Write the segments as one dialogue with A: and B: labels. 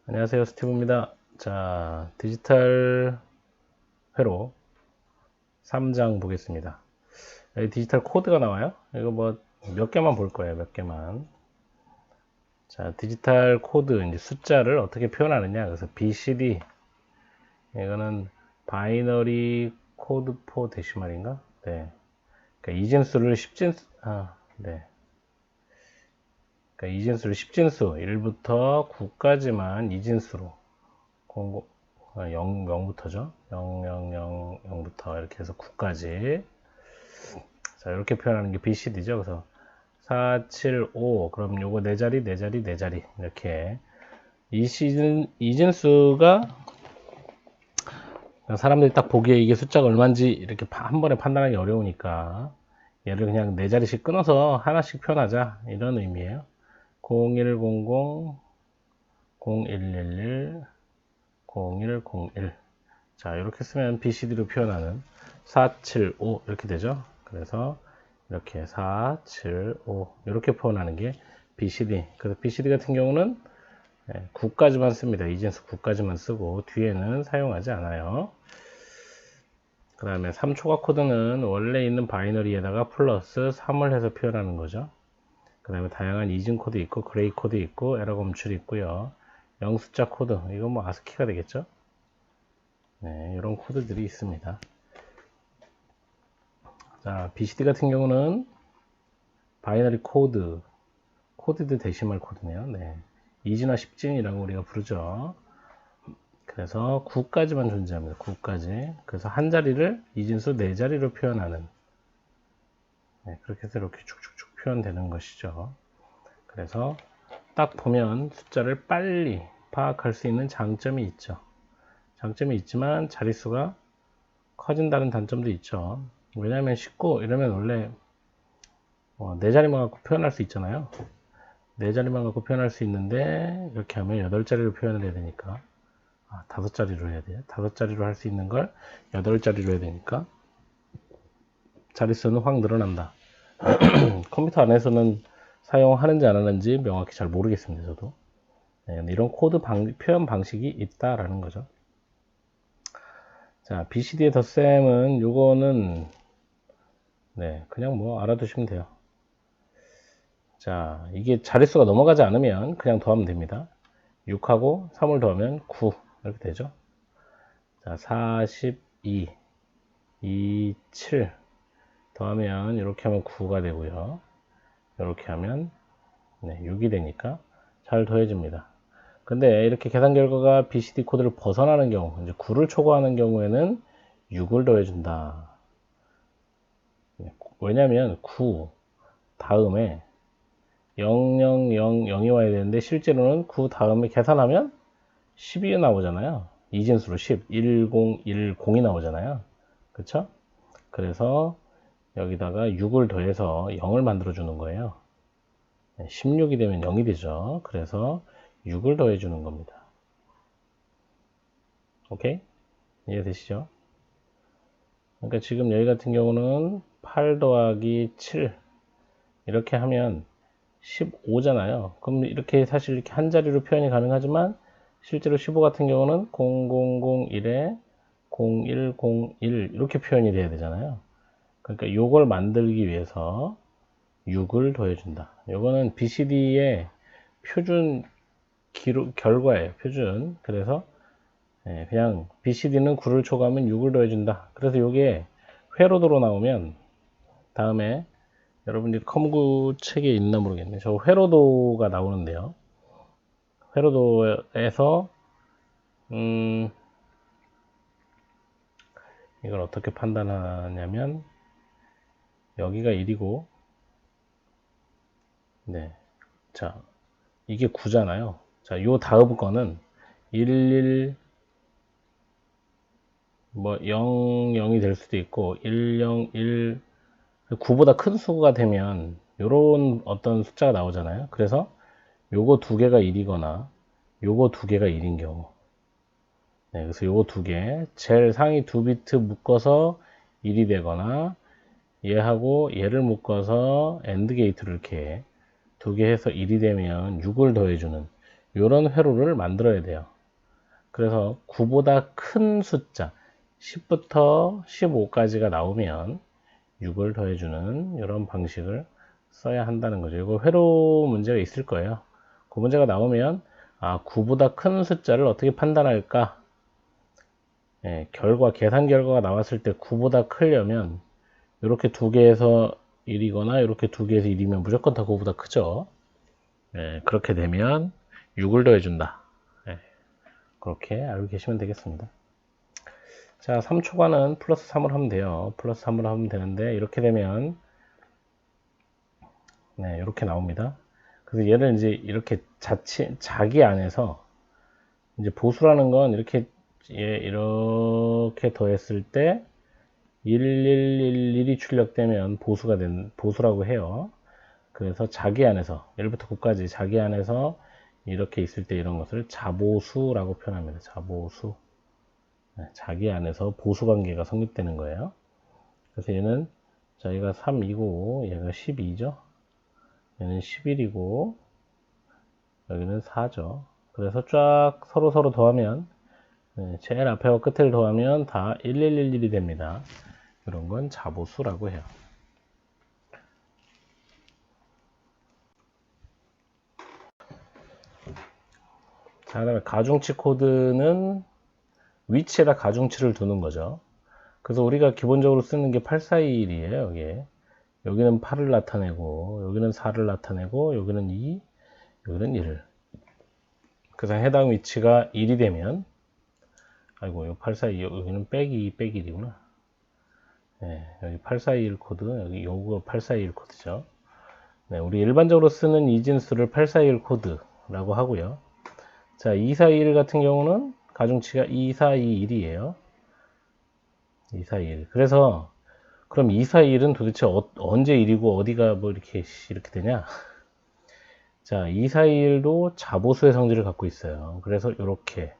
A: 안녕하세요, 스티브입니다. 자, 디지털 회로 3장 보겠습니다. 여기 디지털 코드가 나와요. 이거 뭐 몇 개만 볼 거예요, 몇 개만. 자, 디지털 코드, 이제 숫자를 어떻게 표현하느냐. 그래서 BCD, 이거는 바이너리 코드 포 데시말인가? 네. 그러니까 이진수를 10진수, 네. 그러니까 이진수를 10진수, 1부터 9까지만 이진수로, 0부터죠. 0, 0, 0, 0부터 이렇게 해서 9까지. 자, 이렇게 표현하는 게 BCD죠. 그래서 4, 7, 5. 그럼 요거 네 자리, 네 자리, 네 자리. 이렇게. 이진수가 사람들이 딱 보기에 이게 숫자가 얼마인지 이렇게 한 번에 판단하기 어려우니까 얘를 그냥 네 자리씩 끊어서 하나씩 표현하자. 이런 의미예요. 0100, 0111, 0101. 자, 이렇게 쓰면 BCD로 표현하는 475 이렇게 되죠. 그래서 이렇게 4, 7, 5 이렇게 표현하는 게 BCD. 그래서 BCD 같은 경우는 9까지만 씁니다. 이진수 9까지만 쓰고 뒤에는 사용하지 않아요. 그 다음에 3초각 코드는 원래 있는 바이너리에다가 플러스 3을 해서 표현하는 거죠. 그 다음에 다양한 이진 코드 있고 그레이 코드 있고 에러 검출이 있고요. 0숫자 코드, 이건 뭐 아스키가 되겠죠. 네, 이런 코드들이 있습니다. 자, BCD 같은 경우는 바이너리 코드드 데시멀 코드네요. 네. 2진화 10진이라고 우리가 부르죠. 그래서 9까지만 존재합니다. 9까지. 그래서 한 자리를 이진수 4자리로 표현하는, 네, 그렇게 해서 이렇게 쭉쭉쭉 표현되는 것이죠. 그래서 딱 보면 숫자를 빨리 파악할 수 있는 장점이 있죠. 장점이 있지만 자릿수가 커진다는 단점도 있죠. 왜냐하면 19 이러면 원래 4자리만 갖고 표현할 수 있잖아요. 4자리만 갖고 표현할 수 있는데 이렇게 하면 8자리로 표현을 해야 되니까 5자리로 해야 돼요. 5자리로 할 수 있는 걸 8자리로 해야 되니까 자릿수는 확 늘어난다. 컴퓨터 안에서는 사용하는지 안 하는지 명확히 잘 모르겠습니다. 저도. 네, 이런 코드 표현 방식이 있다라는 거죠. 자, BCD의 덧셈은 요거는 네, 그냥 뭐 알아두시면 돼요. 자, 이게 자릿수가 넘어가지 않으면 그냥 더하면 됩니다. 6하고 3을 더하면 9 이렇게 되죠. 자, 42, 27 더하면 이렇게 하면 9가 되고요. 이렇게 하면 6이 되니까 잘 더해집니다. 근데 이렇게 계산 결과가 BCD 코드를 벗어나는 경우, 이제 9를 초과하는 경우에는 6을 더해준다. 왜냐면 9 다음에 0, 0, 0, 0이 와야 되는데 실제로는 9 다음에 계산하면 12가 나오잖아요. 이진수로 10, 10, 10이 나오잖아요. 그쵸? 그래서 여기다가 6을 더해서 0을 만들어 주는 거예요. 16이 되면 0이 되죠. 그래서 6을 더해 주는 겁니다. 오케이? 이해되시죠? 그러니까 지금 여기 같은 경우는 8 더하기 7 이렇게 하면 15잖아요. 그럼 이렇게 사실 이렇게 한 자리로 표현이 가능하지만 실제로 15 같은 경우는 0001에 0101 이렇게 표현이 돼야 되잖아요. 그러니까 요걸 만들기 위해서 6을 더해준다. 요거는 BCD의 표준 결과예요. 표준. 그래서 그냥 BCD는 9를 초과하면 6을 더해준다. 그래서 요게 회로도로 나오면 다음에 여러분들이 컴구 책에 있나 모르겠네. 저 회로도가 나오는데요. 회로도에서 이걸 어떻게 판단하냐면 여기가 1이고 네. 자, 이게 9잖아요. 자, 요 다음 거는 11 뭐 0, 0이 될 수도 있고 1, 0, 1 9보다 큰 수가 되면 요런 어떤 숫자가 나오잖아요. 그래서 요거 두 개가 1이거나 요거 두 개가 1인 경우 네, 그래서 요거 두 개 제일 상위 두 비트 묶어서 1이 되거나 얘하고 얘를 묶어서 AND 게이트를 이렇게 두 개 해서 1이 되면 6을 더해주는 이런 회로를 만들어야 돼요. 그래서 9보다 큰 숫자 10부터 15까지가 나오면 6을 더해주는 이런 방식을 써야 한다는 거죠. 이거 회로 문제가 있을 거예요. 그 문제가 나오면 9보다 큰 숫자를 어떻게 판단할까? 예, 계산 결과가 나왔을 때 9보다 크려면 이렇게 두 개에서 1이거나 이렇게 두 개에서 1이면 무조건 다 9보다 크죠. 예, 그렇게 되면 6을 더해준다. 예, 그렇게 알고 계시면 되겠습니다. 자, 3초간은 플러스 3을 하면 돼요. 플러스 3을 하면 되는데 이렇게 되면 네, 이렇게 나옵니다. 그래서 얘를 이제 이렇게 자기 안에서 이제 보수라는 건 이렇게 더했을 때 1111이 출력되면 보수라고 해요. 그래서 자기 안에서 1부터 9까지 자기 안에서 이렇게 있을 때 이런 것을 자보수라고 표현합니다. 자보수. 네, 자기 안에서 보수 관계가 성립되는 거예요. 그래서 얘는 저희가 3이고 얘가 12죠. 얘는 11이고 여기는 4죠. 그래서 쫙 서로 더하면 제일 앞에와 끝을 더하면 다 1111이 됩니다. 이런 건 자보수라고 해요. 자, 그다음에 가중치 코드는 위치에다 가중치를 두는 거죠. 그래서 우리가 기본적으로 쓰는 게 8421이에요. 여기는 8을 나타내고 여기는 4를 나타내고 여기는 2, 여기는 1. 그래서 해당 위치가 1이 되면 아이고, 여기 842 여기는 빼기 1이구나. 네, 여기 8421 코드, 여기 요거 8421 코드죠. 네, 우리 일반적으로 쓰는 이진수를 8421 코드라고 하고요. 자, 241 같은 경우는 가중치가 2421이에요. 241. 그래서 그럼 241은 도대체 언제 1이고 어디가 뭐 이렇게 되냐? 자, 241도 자보수의 성질을 갖고 있어요. 그래서 이렇게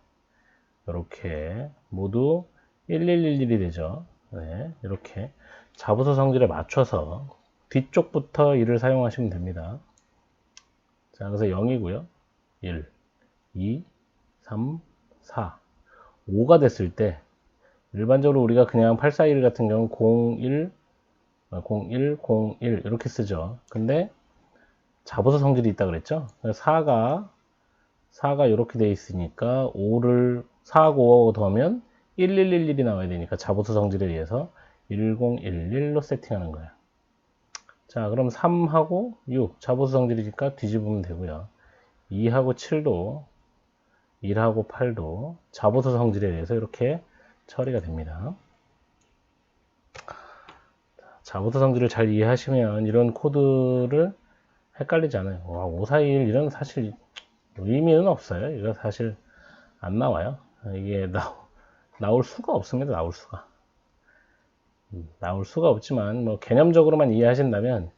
A: 모두 1111이 되죠. 네, 이렇게 자보수 성질에 맞춰서 뒤쪽부터 1을 사용하시면 됩니다. 자, 그래서 0이고요. 1, 2, 3, 4, 5가 됐을 때 일반적으로 우리가 그냥 841 같은 경우는 01, 01, 01 이렇게 쓰죠. 근데 자보수 성질이 있다 그랬죠. 4가 이렇게 돼 있으니까 4하고 5하고 더하면 1111이 나와야 되니까 자보수 성질에 의해서 1011로 세팅하는 거예요. 자, 그럼 3하고 6 자보수 성질이니까 뒤집으면 되고요. 2하고 7도 1하고 8도 자보수 성질에 의해서 이렇게 처리가 됩니다. 자보수 성질을 잘 이해하시면 이런 코드를 헷갈리지 않아요. 541 이런 사실 의미는 없어요. 이거 사실 안 나와요. 이게 나올 수가 없습니다. 나올 수가 없지만 뭐 개념적으로만 이해하신다면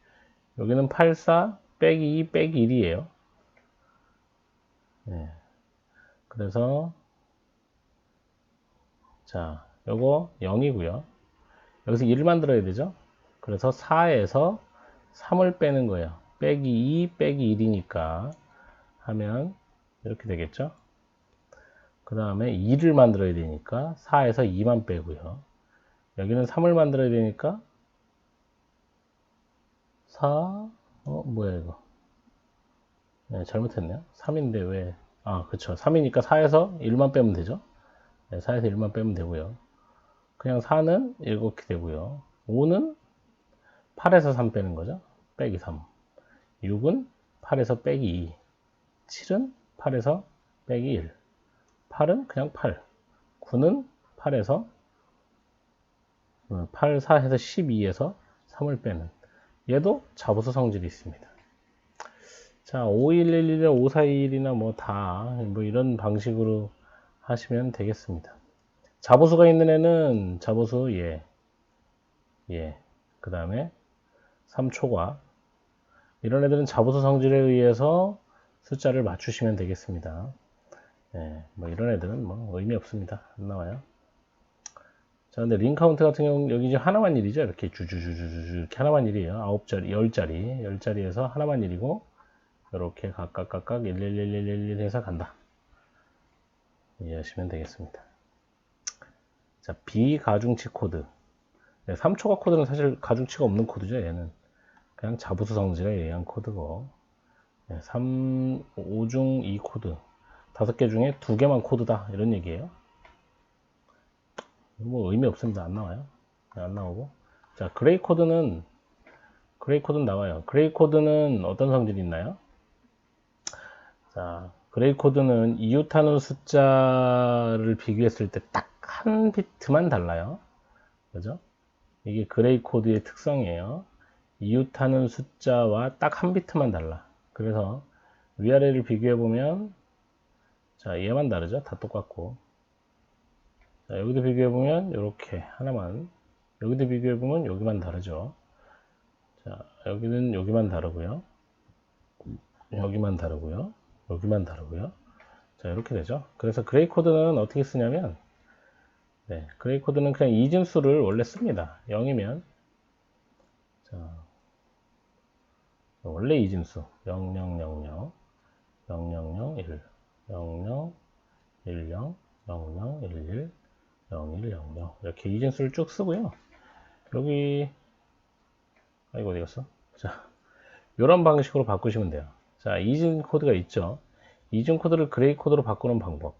A: 여기는 84 빼기 2 빼기 1이에요. 네. 그래서 자, 요거 0이고요. 여기서 1을 만들어야 되죠. 그래서 4에서 3을 빼는 거예요. 빼기 2 빼기 1이니까 하면 이렇게 되겠죠. 그 다음에 2를 만들어야 되니까 4에서 2만 빼고요. 여기는 3을 만들어야 되니까 4, 뭐야 이거. 네, 잘못했네요. 3인데 왜, 그쵸. 3이니까 4에서 1만 빼면 되죠. 네, 4에서 1만 빼면 되고요. 그냥 4는 이렇게 되고요. 5는 8에서 3 빼는 거죠. 빼기 3. 6은 8에서 빼기 2. 7은 8에서 빼기 1. 8은 그냥 8. 9는 8에서 8, 4해서 12에서 3을 빼는 얘도 자보수 성질이 있습니다. 자, 5111이나 541이나 뭐 이런 방식으로 하시면 되겠습니다. 자보수가 있는 애는 자보수 그 다음에 3초과 이런 애들은 자보수 성질에 의해서 숫자를 맞추시면 되겠습니다. 뭐 이런 애들은 뭐 의미 없습니다. 안 나와요. 자, 근데 링 카운트 같은 경우는 여기 이제 하나만 1이죠. 이렇게 주주주주주 이렇게 하나만 1이에요. 9자리, 10자리에서 하나만 1이고 이렇게 각각 11111 해서 간다. 이해하시면 되겠습니다. 자, 비가중치 코드. 네, 3초가 코드는 사실 가중치가 없는 코드죠. 얘는 그냥 자부수 성질에 의한 코드고, 네, 3, 5중 2 코드, 5개 중에 2개만 코드다 이런 얘기예요. 뭐 의미 없습니다. 안 나와요. 안 나오고. 자, 그레이 코드는 나와요. 그레이 코드는 어떤 성질이 있나요? 자, 그레이 코드는 이웃하는 숫자를 비교했을 때 딱 한 비트만 달라요. 그죠? 이게 그레이 코드의 특성이에요. 이웃하는 숫자와 딱 한 비트만 달라. 그래서 위아래를 비교해보면, 자, 얘만 다르죠? 다 똑같고. 자, 여기도 비교해보면, 이렇게 하나만. 여기도 비교해보면, 여기만 다르죠? 자, 여기는 여기만 다르고요. 여기만 다르고요. 여기만 다르고요. 자, 이렇게 되죠? 그래서 그레이 코드는 어떻게 쓰냐면, 네, 그레이 코드는 그냥 이진수를 원래 씁니다. 0이면, 자, 원래 이진수 0, 0, 0, 0, 0, 0, 0, 1, 0, 0, 1, 0, 0, 0, 1, 1, 0, 1, 0, 0 이렇게 이진수를 쭉 쓰고요. 여기 이거 어디 갔어? 자, 이런 방식으로 바꾸시면 돼요. 자, 이진 코드가 있죠. 이진 코드를 그레이 코드로 바꾸는 방법.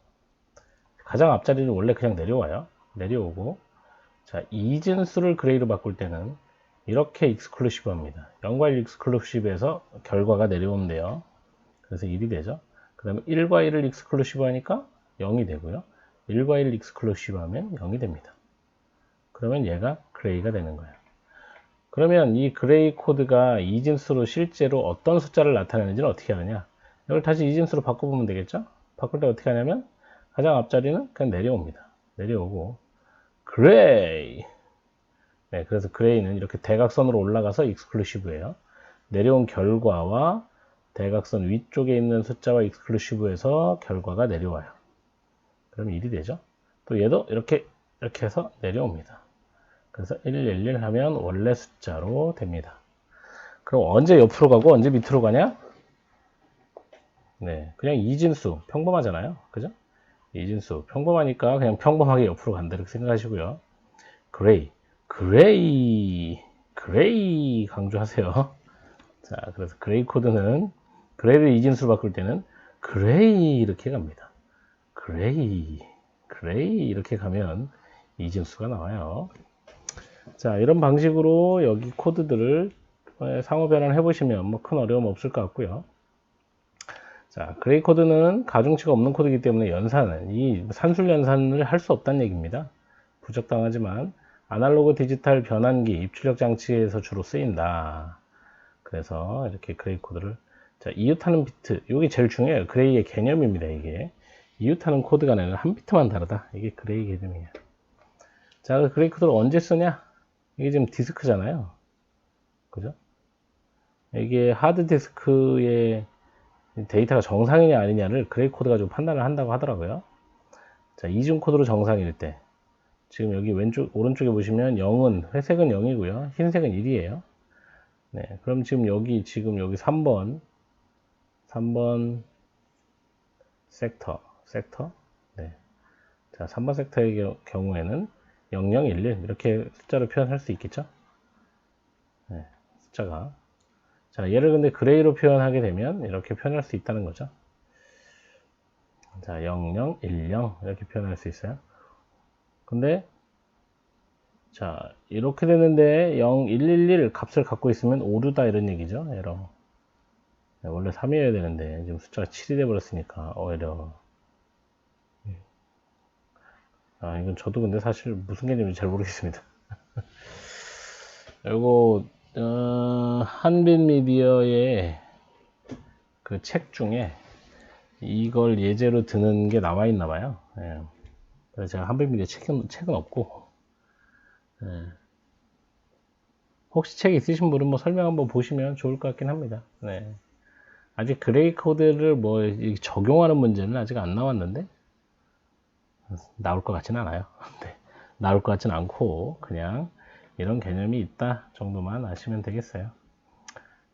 A: 가장 앞자리를 원래 그냥 내려와요. 내려오고, 자, 이진수를 그레이로 바꿀 때는 이렇게 익스클루시브 합니다. 0과 1 익스클루시브에서 결과가 내려오면 돼요. 그래서 1이 되죠. 그 다음에 1과 1을 익스클루시브 하니까 0이 되고요. 1과 1 익스클루시브 하면 0이 됩니다. 그러면 얘가 그레이가 되는 거예요. 그러면 이 그레이 코드가 이진수로 실제로 어떤 숫자를 나타내는지는 어떻게 하느냐? 이걸 다시 이진수로 바꿔보면 되겠죠? 바꿀 때 어떻게 하냐면 가장 앞자리는 그냥 내려옵니다. 내려오고 그레이. 네, 그래서 그레이는 이렇게 대각선으로 올라가서 익스클루시브예요. 내려온 결과와 대각선 위쪽에 있는 숫자와 익스클루시브에서 결과가 내려와요. 그럼 1이 되죠. 또 얘도 이렇게 해서 내려옵니다. 그래서 111 하면 원래 숫자로 됩니다. 그럼 언제 옆으로 가고 언제 밑으로 가냐? 네, 그냥 이진수 평범하잖아요. 그죠? 이진수 평범하니까 그냥 평범하게 옆으로 간다 이렇게 생각하시고요. 그레이 강조하세요. 자, 그래서 그레이 코드는 그레이를 이진수로 바꿀 때는 그레이 이렇게 갑니다. 그레이 이렇게 가면 이진수가 나와요. 자, 이런 방식으로 여기 코드들을 상호 변환 해보시면 뭐 큰 어려움 없을 것 같고요. 자, 그레이 코드는 가중치가 없는 코드이기 때문에 연산은 이 산술 연산을 할 수 없다는 얘기입니다. 부적당하지만 아날로그 디지털 변환기 입출력 장치에서 주로 쓰인다. 그래서 이렇게 그레이 코드를, 자, 이웃하는 비트, 이게 제일 중요해요. 그레이의 개념입니다. 이게 이웃하는 코드 간에는 한 비트만 다르다. 이게 그레이 개념이에요. 자, 그 그레이 코드를 언제 쓰냐? 이게 지금 디스크잖아요. 그죠? 이게 하드디스크의 데이터가 정상이냐 아니냐를 그레이 코드가 좀 판단을 한다고 하더라고요. 자, 이중 코드로 정상일 때, 지금 여기 오른쪽에 보시면 0은, 회색은 0이고요. 흰색은 1이에요. 네, 그럼 지금 여기 3번 섹터. 네. 자, 3번 섹터의 경우에는 0011 이렇게 숫자로 표현할 수 있겠죠? 네, 숫자가. 자, 얘를 근데 그레이로 표현하게 되면 이렇게 표현할 수 있다는 거죠. 자, 0010 이렇게 표현할 수 있어요. 근데 자, 이렇게 되는데 0111 값을 갖고 있으면 오류다 이런 얘기죠. 에러. 네, 원래 3이어야 되는데 지금 숫자가 7이 돼 버렸으니까 에러. 아, 이건 저도 근데 사실 무슨 개념인지 잘 모르겠습니다. 이거 한빛 미디어의 그 책 중에 이걸 예제로 드는 게 나와 있나 봐요. 예. 그래서 제가 한빛 미디어 책은 없고, 예. 혹시 책 있으신 분은 뭐 설명 한번 보시면 좋을 것 같긴 합니다. 네. 아직 그레이 코드를 뭐 적용하는 문제는 아직 안 나왔는데 나올 것 같지는 않아요. 네. 나올 것 같지는 않고 그냥 이런 개념이 있다 정도만 아시면 되겠어요.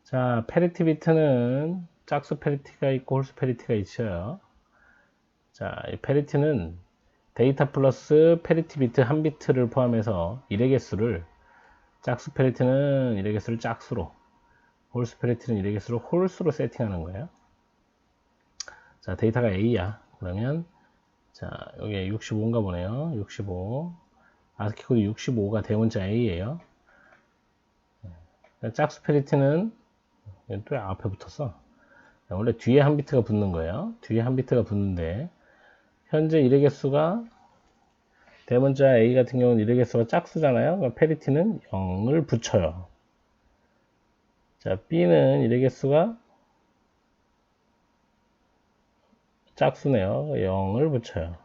A: 자, 페리티 비트는 짝수 페리티가 있고 홀수 페리티가 있어요. 자, 이 페리티는 데이터 플러스 페리티 비트 한 비트를 포함해서 1의 개수를, 짝수 페리티는 1의 개수를 짝수로, 홀수 페리티는 1의 개수를 홀수로 세팅하는 거예요. 자, 데이터가 A야. 그러면 자, 여기 65인가 보네요. 65. 아스키 코드 65가 대문자 A예요. 짝수 페리티는 또 앞에 붙었어. 원래 뒤에 한 비트가 붙는 거예요. 뒤에 한 비트가 붙는데 현재 1의 개수가, 대문자 A 같은 경우는 1의 개수가 짝수잖아요. 그럼 페리티는 0을 붙여요. 자, B는 1의 개수가 짝수네요. 0을 붙여요.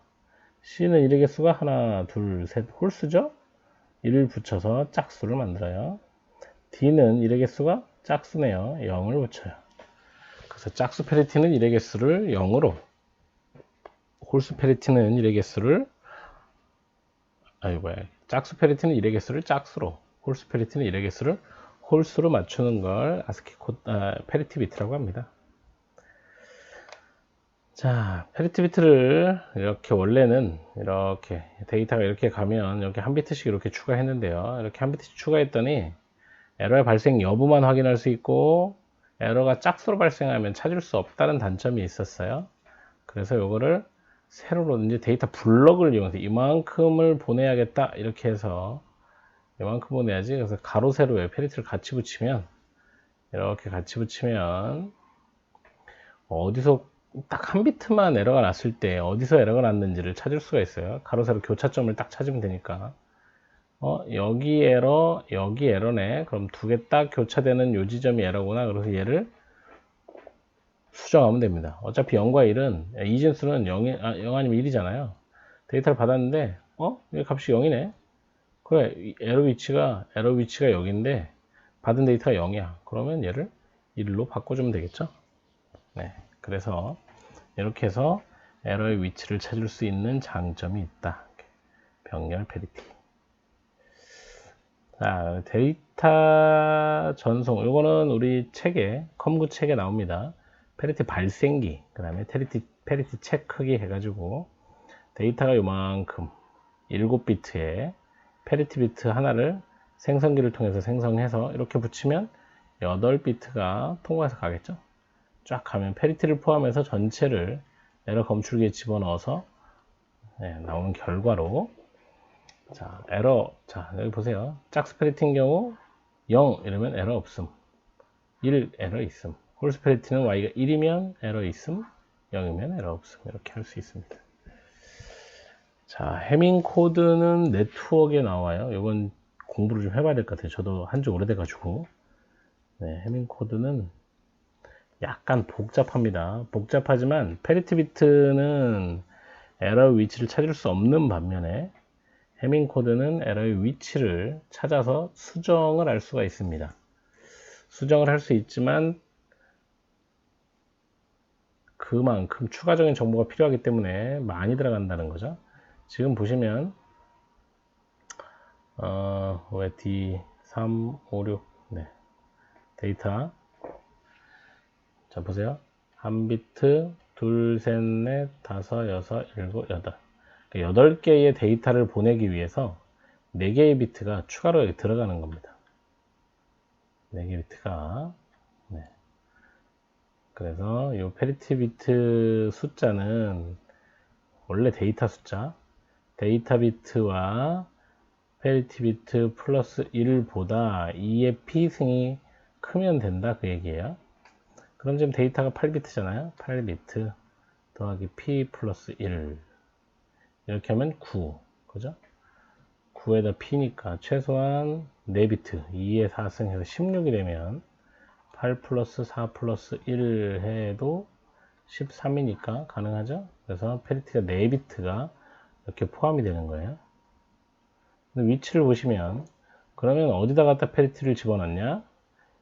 A: C는 1의 개수가 하나, 둘, 셋, 홀수죠? 1을 붙여서 짝수를 만들어요. D는 1의 개수가 짝수네요. 0을 붙여요. 그래서 짝수 페리티는 1의 개수를 0으로, 홀수 페리티는 1의 개수를, 짝수 페리티는 1의 개수를 짝수로, 홀수 페리티는 1의 개수를 홀수로 맞추는 걸 아스키 코드, 페리티 비트라고 합니다. 자, 페리티 비트를 이렇게, 원래는 이렇게 데이터가 이렇게 가면 이렇게 한 비트씩 이렇게 추가했는데요. 이렇게 한 비트씩 추가했더니 에러의 발생 여부만 확인할 수 있고 에러가 짝수로 발생하면 찾을 수 없다는 단점이 있었어요. 그래서 이거를 세로로 이제 데이터 블럭을 이용해서 이만큼을 보내야겠다 이렇게 해서 이만큼 보내야지. 그래서 가로 세로에 페리티를 같이 붙이면, 이렇게 같이 붙이면 어디서 딱 한 비트만 에러가 났을 때 어디서 에러가 났는지를 찾을 수가 있어요. 가로 세로 교차점을 딱 찾으면 되니까, 여기 에러, 여기 에러네. 그럼 두 개 딱 교차되는 요 지점이 에러구나. 그래서 얘를 수정하면 됩니다. 어차피 0과 1은, 이진수는 0 아니면 1이잖아요. 데이터를 받았는데 이 값이 0이네. 그래, 에러 위치가 여기인데 받은 데이터가 0이야. 그러면 얘를 1로 바꿔주면 되겠죠. 네, 그래서 이렇게 해서 에러의 위치를 찾을 수 있는 장점이 있다. 병렬 페리티. 자, 데이터 전송. 이거는 우리 책에, 컴구 책에 나옵니다. 페리티 발생기, 그 다음에 페리티 책 크기 해가지고 데이터가 요만큼 7비트에 페리티 비트 하나를 생성기를 통해서 생성해서 이렇게 붙이면 8비트가 통과해서 가겠죠. 쫙 가면 페리티를 포함해서 전체를 에러 검출기에 집어넣어서 나오는 결과로, 자, 에러, 자, 여기 보세요. 짝수 페리티인 경우 0 이러면 에러 없음, 1 에러 있음, 홀수 페리티는 y가 1이면 에러 있음, 0이면 에러 없음, 이렇게 할 수 있습니다. 자, 해밍 코드는 네트워크에 나와요. 이건 공부를 좀 해봐야 될 것 같아요. 저도 한지 오래돼가지고. 네, 해밍 코드는 약간 복잡합니다. 복잡하지만 페리티 비트는 에러 위치를 찾을 수 없는 반면에 해밍 코드는 에러의 위치를 찾아서 수정을 할 수가 있습니다. 수정을 할 수 있지만 그만큼 추가적인 정보가 필요하기 때문에 많이 들어간다는 거죠. 지금 보시면 왜 D3, 5, 6 네. 데이터, 자 보세요. 한 비트, 둘, 셋, 넷, 다섯, 여섯, 일곱, 여덟. 8개의 데이터를 보내기 위해서 4개의 비트가 추가로 들어가는 겁니다. 4개 비트가. 네. 그래서 이 페리티 비트 숫자는 원래 데이터 숫자, 데이터 비트와 페리티 비트 플러스 1보다 2의 P승이 크면 된다, 그 얘기예요. 그럼 지금 데이터가 8비트잖아요. 8비트 더하기 P 플러스 1. 이렇게 하면 9. 그죠? 9에다 P니까 최소한 4비트, 2의 4승 해서 16이 되면 8 플러스 4 플러스 1 해도 13이니까 가능하죠? 그래서 페리티가 4비트가 이렇게 포함이 되는 거예요. 근데 위치를 보시면, 그러면 어디다 갖다 페리티를 집어넣냐?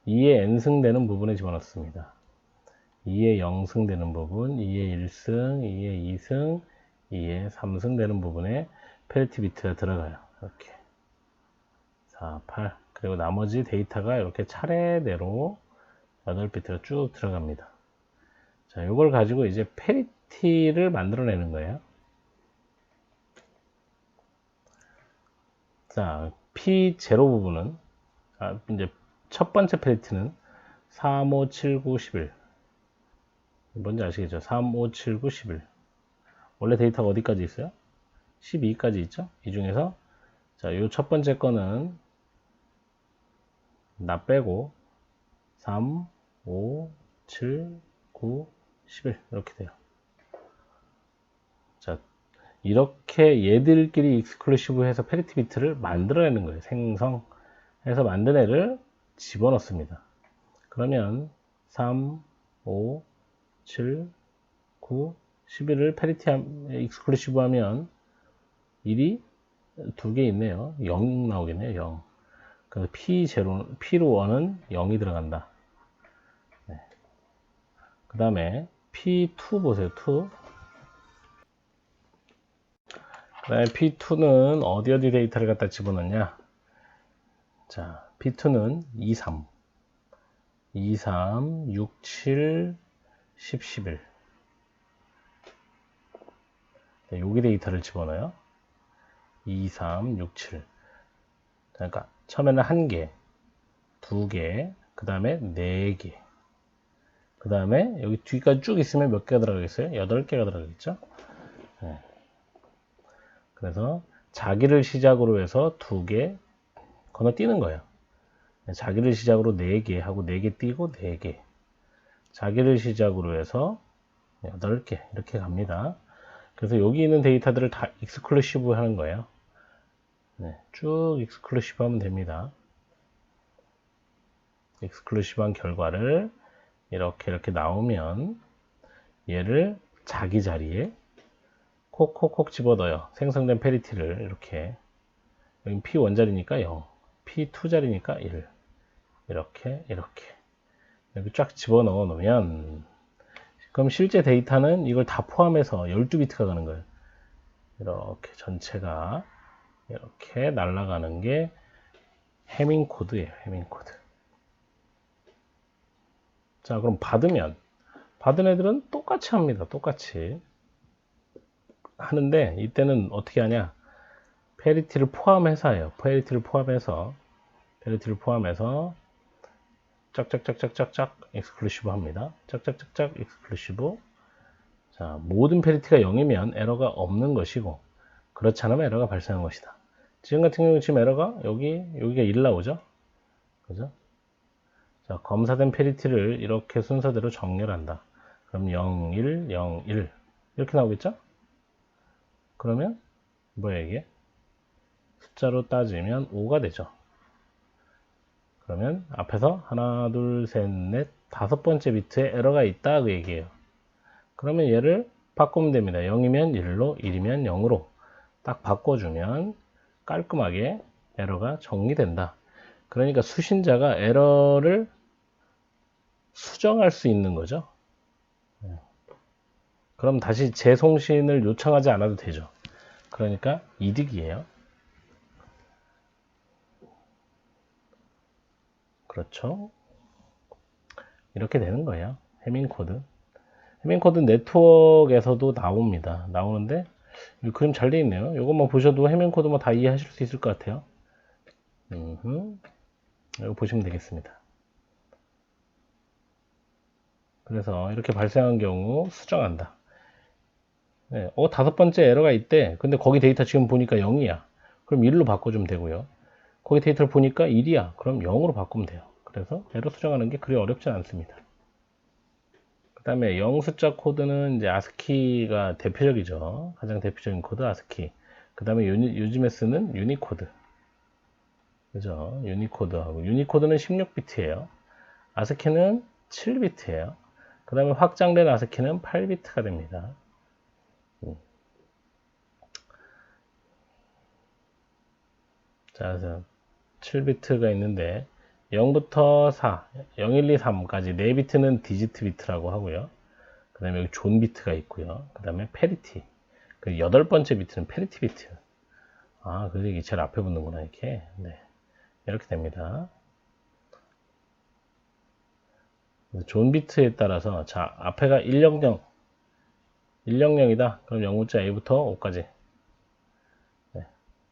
A: 2의 n승 되는 부분에 집어넣습니다. 2의 0승 되는 부분, 2의 1승, 2의 2승, 2의 3승 되는 부분에 페리티 비트가 들어가요. 이렇게 4, 8. 그리고 나머지 데이터가 이렇게 차례대로 8비트가 쭉 들어갑니다. 자, 이걸 가지고 이제 페리티를 만들어내는 거예요. 자, P0 부분은, 이제 첫 번째 페리티는 3, 5, 7, 9, 11. 뭔지 아시겠죠? 3, 5, 7, 9, 11. 원래 데이터가 어디까지 있어요? 12까지 있죠? 이 중에서, 자, 요 첫 번째 거는, 나 빼고, 3, 5, 7, 9, 11. 이렇게 돼요. 자, 이렇게 얘들끼리 익스클루시브 해서 페리티 비트를 만들어내는 거예요. 생성해서 만든 애를 집어넣습니다. 그러면 3, 5, 7, 9, 11을 페리티 익스클루시브 하면 1이 두 개 있네요. 0 나오겠네요. 0. 그래서 P0, P로 1은 0이 들어간다. 네. 그 다음에 P2 보세요. 2. 그 다음에 P2는 어디 데이터를 갖다 집어넣냐. 자, P2는 2, 3. 2, 3, 6, 7, 10, 11. 네, 여기 데이터를 집어넣어요. 2, 3, 6, 7. 그러니까 처음에는 1개, 2개, 그 다음에 4개. 그 다음에 여기 뒤까지 쭉 있으면 몇 개가 들어가겠어요? 8개가 들어가겠죠? 네. 그래서 자기를 시작으로 해서 2개 건너뛰는 거예요. 자기를 시작으로 4개 하고 4개 띄고 4개. 자기를 시작으로 해서 8개 이렇게 갑니다. 그래서 여기 있는 데이터들을 다 익스클루시브 하는 거예요. 네, 쭉 익스클루시브 하면 됩니다. 익스클루시브 한 결과를 이렇게 나오면 얘를 자기 자리에 콕콕콕 집어넣어요. 생성된 페리티를 이렇게. 여기 P1 자리니까 0, P2 자리니까 1. 이렇게 여기 쫙 집어넣어 놓으면, 그럼 실제 데이터는 이걸 다 포함해서 12비트가 가는 거예요. 이렇게 전체가 이렇게 날아가는 게 해밍 코드예요. 해밍 코드. 자, 그럼 받은 애들은 똑같이 합니다. 똑같이 하는데, 이때는 어떻게 하냐? 페리티를 포함해서 해요. 페리티를 포함해서 짝짝짝짝짝짝 익스클루시브 합니다. 짝짝짝짝 익스클루시브. 자, 모든 페리티가 0이면 에러가 없는 것이고, 그렇지 않으면 에러가 발생한 것이다. 지금 같은 경우 지금 에러가 여기가 1 나오죠? 그죠? 자, 검사된 페리티를 이렇게 순서대로 정렬한다. 그럼 0, 1, 0, 1 이렇게 나오겠죠? 그러면 뭐야 이게? 숫자로 따지면 5가 되죠. 그러면 앞에서 하나, 둘, 셋, 넷, 5번째 비트에 에러가 있다 그 얘기예요. 그러면 얘를 바꾸면 됩니다. 0이면 1로, 1이면 0으로 딱 바꿔주면 깔끔하게 에러가 정리된다. 그러니까 수신자가 에러를 수정할 수 있는 거죠. 그럼 다시 재송신을 요청하지 않아도 되죠. 그러니까 이득이에요. 그렇죠. 이렇게 되는 거예요. 해밍 코드. 해밍 코드 네트워크에서도 나옵니다. 나오는데 이 그림 잘 돼 있네요. 이것만 보셔도 해밍 코드만 다 이해하실 수 있을 것 같아요. 이거 보시면 되겠습니다. 그래서 이렇게 발생한 경우 수정한다. 네, 5번째 에러가 있대. 근데 거기 데이터 지금 보니까 0이야. 그럼 1로 바꿔주면 되고요. 거기 데이터를 보니까 1이야. 그럼 0으로 바꾸면 돼요. 그래서 에러 수정하는 게 그리 어렵지 않습니다. 그 다음에 0 숫자 코드는 이제 아스키가 대표적이죠. 가장 대표적인 코드 아스키. 그 다음에 요즘에 쓰는 유니코드. 그죠? 유니코드하고. 유니코드는 16비트예요. 아스키는 7비트예요. 그 다음에 확장된 아스키는 8비트가 됩니다. 자, 그래서 7비트가 있는데 0부터 4, 0, 1, 2, 3까지 4비트는 디지트 비트라고 하고요. 그 다음에 여기 존 비트가 있고요. 그 다음에 페리티. 그 8번째 비트는 페리티 비트. 아, 그래서 이게 제일 앞에 붙는구나, 이렇게. 네. 이렇게 됩니다. 존 비트에 따라서, 자, 앞에가 100, 100이다. 그럼 영문자 A부터 O까지.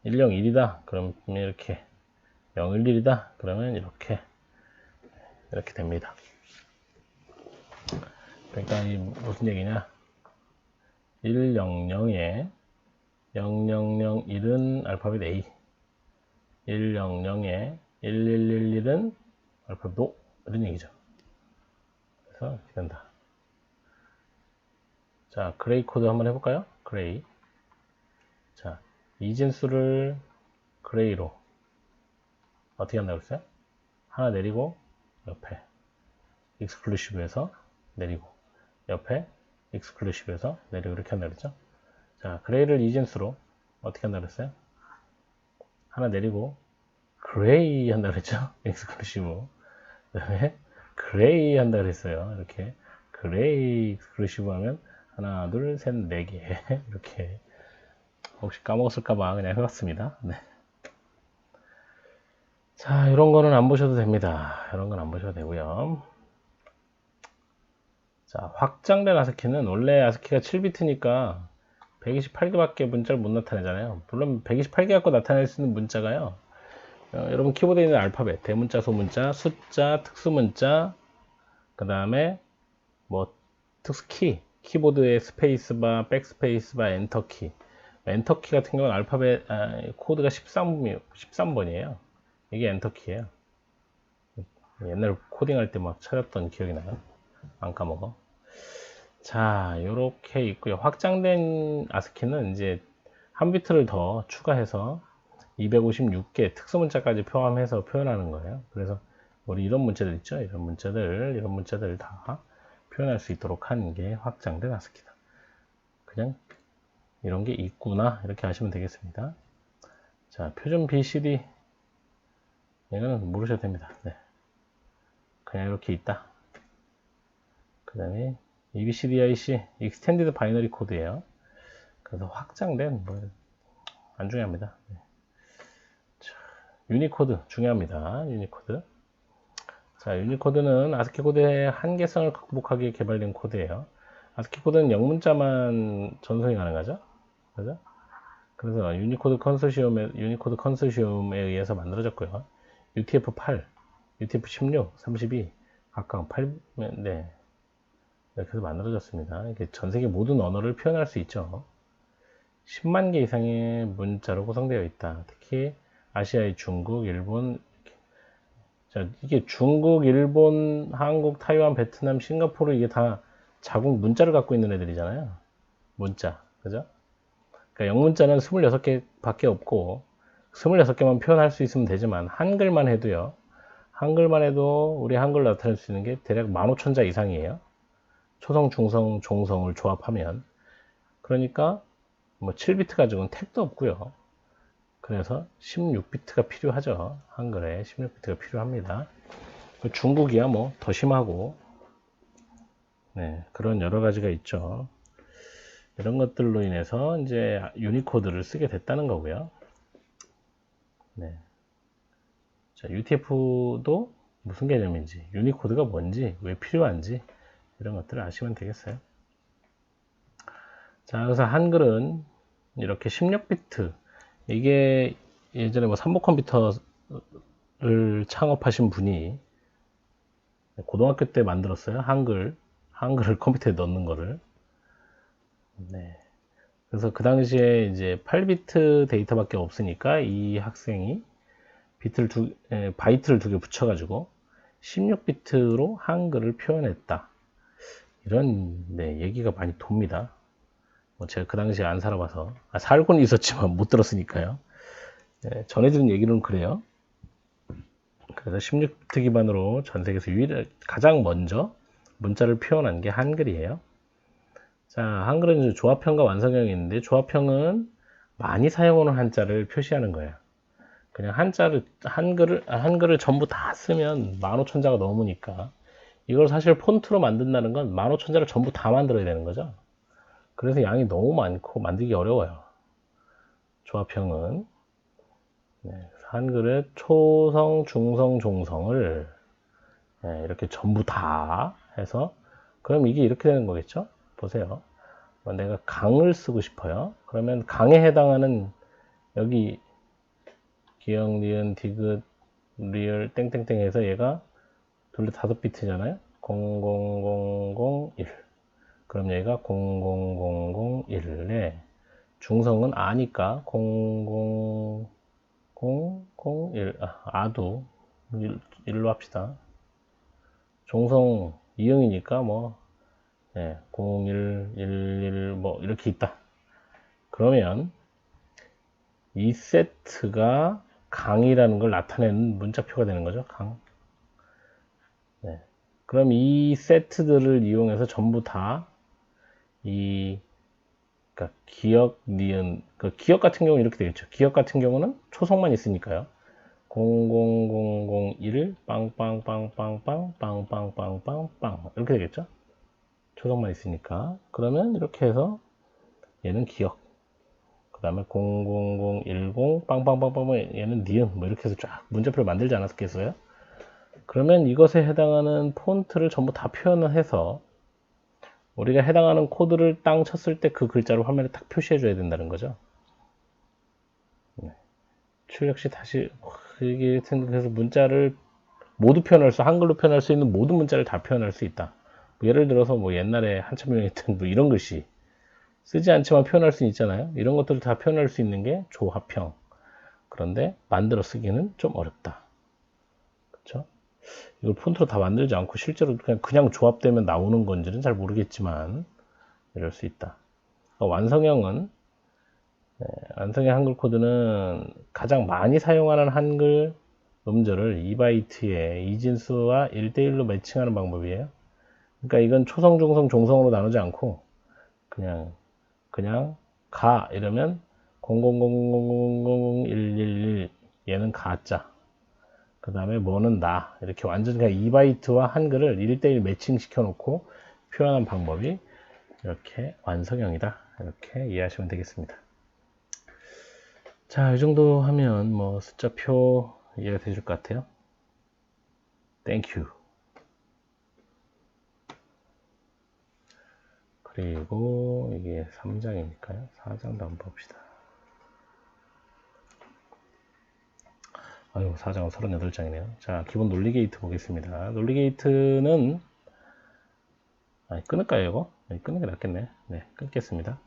A: 101이다. 그럼 이렇게. 011이다. 그러면 이렇게 됩니다. 그러니까 이 무슨 얘기냐? 100에 0001은 알파벳 A, 100에 1111은 알파벳 O, 이런 얘기죠. 그래서 이렇게 된다. 자, 그레이 코드 한번 해볼까요? 그레이. 자, 이진수를 그레이로 어떻게 한다고 그랬어요? 하나 내리고 옆에 익스클루시브에서 내리고 옆에 익스클루시브에서 내리고 이렇게 한다고 그랬죠? 자, 그레이를 이진수로 어떻게 한다고 그랬어요? 하나 내리고 그레이 한다고 그랬죠? 익스클루시브. 그 다음에 그레이 한다고 그랬어요. 이렇게 그레이 익스클루시브 하면 하나, 둘, 셋, 네 개 이렇게. 혹시 까먹었을까봐 그냥 해봤습니다. 네. 자, 이런 거는 안 보셔도 됩니다. 이런 건 안 보셔도 되고요. 자, 확장된 아스키는 원래 아스키가 7비트니까 128개밖에 문자를 못 나타내잖아요. 물론 128개 갖고 나타낼 수 있는 문자가요. 여러분 키보드에 있는 알파벳, 대문자, 소문자, 숫자, 특수문자, 그 다음에 뭐 특수키, 키보드의 스페이스바, 백스페이스바, 엔터키. 엔터키 같은 경우는 알파벳 코드가 13번이에요. 이게 엔터키예요. 옛날 코딩할 때 막 찾았던 기억이 나요. 안 까먹어. 자, 요렇게 있고요. 확장된 아스키는 이제 한 비트를 더 추가해서 256개 특수문자까지 포함해서 표현하는 거예요. 그래서 우리 이런 문자들 있죠? 이런 문자들 다 표현할 수 있도록 하는 게 확장된 아스키다. 그냥 이런 게 있구나 이렇게 아시면 되겠습니다. 자, 표준 BCD 이거는 모르셔도 됩니다. 네. 그냥 이렇게 있다. 그 다음에 EBCDIC Extended Binary Code예요. 그래서 확장된 안 중요합니다. 네. 자, 유니코드 중요합니다. 유니코드. 자, 유니코드는 아스키 코드의 한계성을 극복하기 개발된 코드예요. 아스키 코드는 영문자만 전송이 가능하죠. 그죠? 그래서 유니코드 컨소시엄에 의해서 만들어졌고요. UTF-8, UTF-16, 32 각각 8, 네. 이렇게 해서 만들어졌습니다. 이게 전 세계 모든 언어를 표현할 수 있죠. 10만 개 이상의 문자로 구성되어 있다. 특히 아시아의 중국, 일본, 자, 이게 중국, 일본, 한국, 타이완, 베트남, 싱가포르 이게 다 자국 문자를 갖고 있는 애들이잖아요. 문자. 그죠? 그러니까 영문자는 26개 밖에 없고 26개만 표현할 수 있으면 되지만 한글만 해도요. 한글만 해도 우리 한글 나타낼 수 있는 게 대략 15,000자 이상이에요. 초성, 중성, 종성을 조합하면. 그러니까 뭐 7비트 가지고는 택도 없고요. 그래서 16비트가 필요하죠. 한글에 16비트가 필요합니다. 중국이야 뭐 더 심하고 네, 그런 여러 가지가 있죠. 이런 것들로 인해서 이제 유니코드를 쓰게 됐다는 거고요. 네. 자, UTF도 무슨 개념인지, 유니코드가 뭔지, 왜 필요한지 이런 것들을 아시면 되겠어요. 자, 그래서 한글은 이렇게 16비트 이게 예전에 뭐 삼보 컴퓨터를 창업하신 분이 고등학교 때 만들었어요. 한글을 컴퓨터에 넣는 거를. 네. 그래서 그 당시에 이제 8비트 데이터밖에 없으니까 이 학생이 바이트를 두 개 붙여가지고 16비트로 한글을 표현했다. 이런 네, 얘기가 많이 돕니다. 뭐 제가 그 당시에 안 살아봐서 살고는 있었지만 못 들었으니까요. 네, 전해드린 얘기는 그래요. 그래서 16비트 기반으로 전 세계에서 가장 먼저 문자를 표현한 게 한글이에요. 자, 한글은 이제 조합형과 완성형이 있는데 조합형은 많이 사용하는 한자를 표시하는 거예요. 그냥 한글을 전부 다 쓰면 15,000자가 넘으니까 이걸 사실 폰트로 만든다는 건 15,000자를 전부 다 만들어야 되는 거죠. 그래서 양이 너무 많고 만들기 어려워요. 조합형은 네, 한글의 초성, 중성, 종성을 네, 이렇게 전부 다 해서 그럼 이게 이렇게 되는 거겠죠? 보세요. 내가 강을 쓰고 싶어요. 그러면 강에 해당하는 여기 기억, 니은, 디귿, 리을, 땡땡땡 해서 얘가 둘 다 5비트잖아요. 00001. 그럼 얘가 00001에 중성은 아니까 00001 아도 1로 합시다. 종성 이응이니까 뭐 01, 11 뭐 이렇게 있다. 그러면 이 세트가 강이라는 걸 나타내는 문자표가 되는 거죠. 강. 네. 그럼 이 세트들을 이용해서 전부 다 그러니까 기억, 니은, 그 기억 같은 경우는 이렇게 되겠죠. 기억 같은 경우는 초성만 있으니까요. 00001 빵빵빵빵빵 빵빵빵빵빵 이렇게 되겠죠. 초성만 있으니까. 그러면 이렇게 해서 얘는 기억. 그 다음에 00010 빵빵빵빵 얘는 니은 뭐 이렇게 해서 쫙 문자표를 만들지 않았겠어요? 그러면 이것에 해당하는 폰트를 전부 다 표현을 해서 우리가 해당하는 코드를 땅 쳤을 때 그 글자를 화면에 딱 표시해 줘야 된다는 거죠. 출력 시 다시 이게 그래서 문자를 모두 표현할 수 한글로 표현할 수 있는 모든 문자를 다 표현할 수 있다. 뭐 예를 들어서 뭐 옛날에 한참 유행했던 뭐 이런 글씨 쓰지 않지만 표현할 수 있잖아요. 이런 것들을 다 표현할 수 있는 게 조합형. 그런데 만들어 쓰기는 좀 어렵다. 그렇죠? 이걸 폰트로 다 만들지 않고 실제로 그냥 조합되면 나오는 건지는 잘 모르겠지만 이럴 수 있다. 완성형 한글 코드는 가장 많이 사용하는 한글 음절을 2바이트의 이진수와 1대1로 매칭하는 방법이에요. 그러니까 이건 초성, 중성, 종성으로 나누지 않고 그냥 가 이러면 000000111 얘는 가자. 그 다음에 뭐는 나 이렇게 완전히 그냥 2바이트와 한글을 1대1 매칭 시켜 놓고 표현한 방법이 이렇게 완성형이다. 이렇게 이해하시면 되겠습니다. 자, 이 정도 하면 뭐 숫자표 이해가 되실 것 같아요. 땡큐. 그리고 이게 3장이니까요. 4장도 한번 봅시다. 아유, 4장은 38장이네요. 자, 기본 논리 게이트 보겠습니다. 논리 게이트는 끊을까요, 이거? 끊는 게 낫겠네. 네, 끊겠습니다.